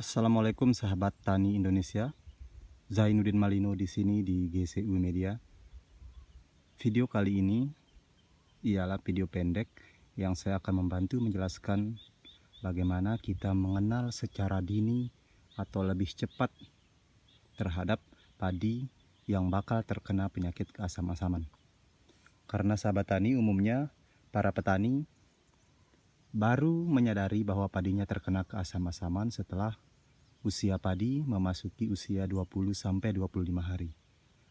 Assalamualaikum sahabat tani Indonesia. Zainuddin Malino di sini di GCU Media. Video kali ini ialah video pendek yang saya akan membantu menjelaskan bagaimana kita mengenal secara dini atau lebih cepat terhadap padi yang bakal terkena penyakit keasam-asaman. Karena sahabat tani umumnya para petani baru menyadari bahwa padinya terkena keasam-asaman setelah usia padi memasuki usia 20-25 hari.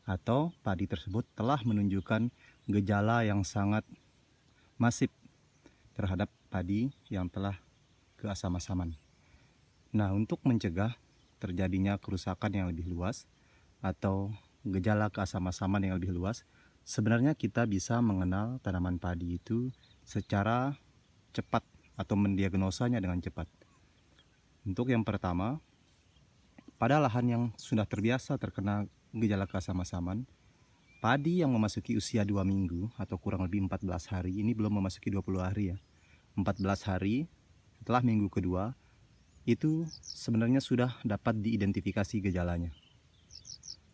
Atau padi tersebut telah menunjukkan gejala yang sangat masif terhadap padi yang telah keasam-asaman. Nah, untuk mencegah terjadinya kerusakan yang lebih luas atau gejala keasam-asaman yang lebih luas, sebenarnya kita bisa mengenal tanaman padi itu secara cepat atau mendiagnosanya dengan cepat. Untuk yang pertama, pada lahan yang sudah terbiasa terkena gejala keasam-asaman, padi yang memasuki usia 2 minggu atau kurang lebih 14 hari, ini belum memasuki 20 hari ya, 14 hari setelah minggu kedua, itu sebenarnya sudah dapat diidentifikasi gejalanya.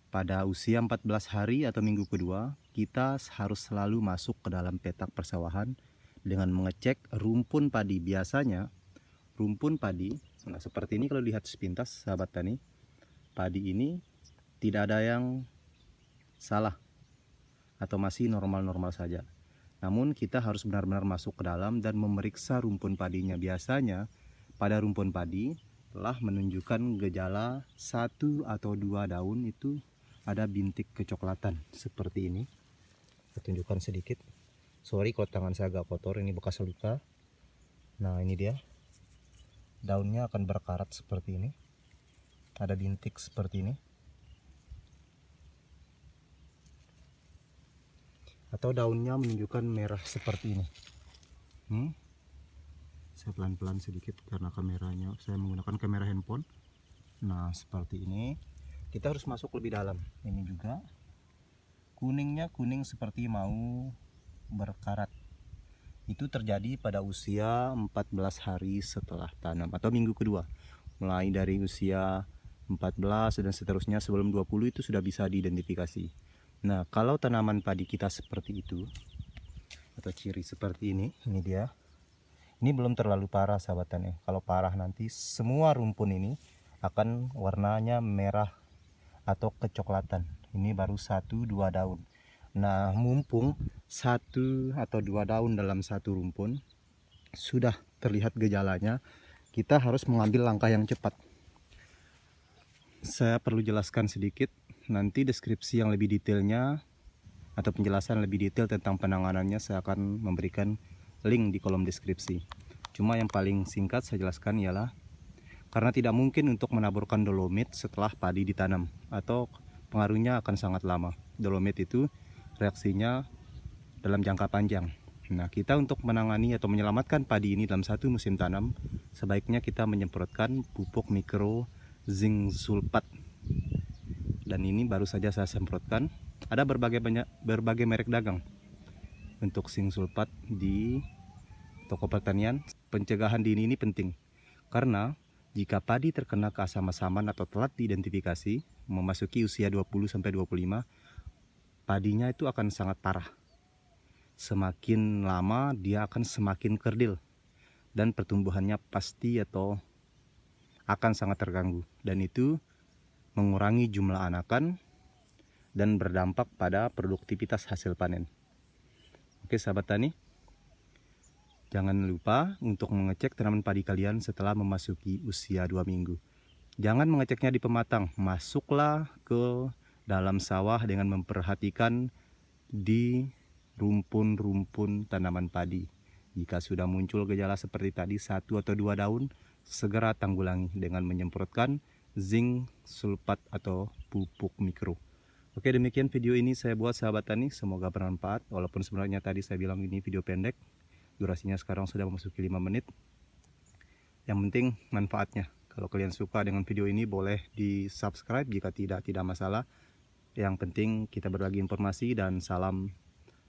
Pada usia 14 hari atau minggu kedua, kita harus selalu masuk ke dalam petak persawahan dengan mengecek rumpun padi. Biasanya rumpun padi, nah seperti ini kalau lihat sepintas sahabat tani, padi ini tidak ada yang salah atau masih normal-normal saja. Namun kita harus benar-benar masuk ke dalam dan memeriksa rumpun padinya. Biasanya pada rumpun padi telah menunjukkan gejala 1 atau 2 daun itu ada bintik kecoklatan seperti ini. Saya tunjukkan sedikit. Sorry kalau tangan saya agak kotor, ini bekas luka. Nah, ini dia. Daunnya akan berkarat seperti ini. Ada bintik seperti ini. Atau daunnya menunjukkan merah seperti ini. Saya pelan-pelan sedikit karena kameranya, saya menggunakan kamera handphone. Nah, seperti ini. Kita harus masuk lebih dalam. Ini juga kuningnya kuning seperti mau berkarat. Itu terjadi pada usia 14 hari setelah tanam atau minggu kedua. Mulai dari usia 14 dan seterusnya sebelum 20 itu sudah bisa diidentifikasi. Nah, kalau tanaman padi kita seperti itu atau ciri seperti ini dia. Ini belum terlalu parah sahabat tani. Kalau parah nanti semua rumpun ini akan warnanya merah atau kecoklatan. Ini baru 1-2 daun. Nah, mumpung 1 atau 2 daun dalam satu rumpun sudah terlihat gejalanya, kita harus mengambil langkah yang cepat. Saya perlu jelaskan sedikit, nanti deskripsi yang lebih detailnya atau penjelasan lebih detail tentang penanganannya saya akan memberikan link di kolom deskripsi. Cuma yang paling singkat saya jelaskan ialah karena tidak mungkin untuk menaburkan dolomit setelah padi ditanam atau pengaruhnya akan sangat lama. Dolomit itu reaksinya dalam jangka panjang. Nah, kita untuk menangani atau menyelamatkan padi ini dalam satu musim tanam, sebaiknya kita menyemprotkan pupuk mikro zinc sulfat. Dan ini baru saja saya semprotkan. Ada berbagai merek dagang untuk zinc sulfat di toko pertanian. Pencegahan dini ini penting karena jika padi terkena keasam-asaman atau telat diidentifikasi memasuki usia 20-25, padinya itu akan sangat parah. Semakin lama dia akan semakin kerdil dan pertumbuhannya pasti atau akan sangat terganggu, dan itu mengurangi jumlah anakan dan berdampak pada produktivitas hasil panen. Oke sahabat tani, jangan lupa untuk mengecek tanaman padi kalian setelah memasuki usia 2 minggu. Jangan mengeceknya di pematang, masuklah ke dalam sawah dengan memperhatikan di rumpun-rumpun tanaman padi. Jika sudah muncul gejala seperti tadi 1 atau 2 daun, segera tanggulangi dengan menyemprotkan zinc sulfat atau pupuk mikro. Oke, demikian video ini saya buat sahabat tani, semoga bermanfaat. Walaupun sebenarnya tadi saya bilang ini video pendek, durasinya sekarang sudah memasuki 5 menit. Yang penting manfaatnya. Kalau kalian suka dengan video ini boleh di subscribe, jika tidak masalah. Yang penting kita berbagi informasi dan salam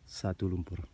satu lumpur.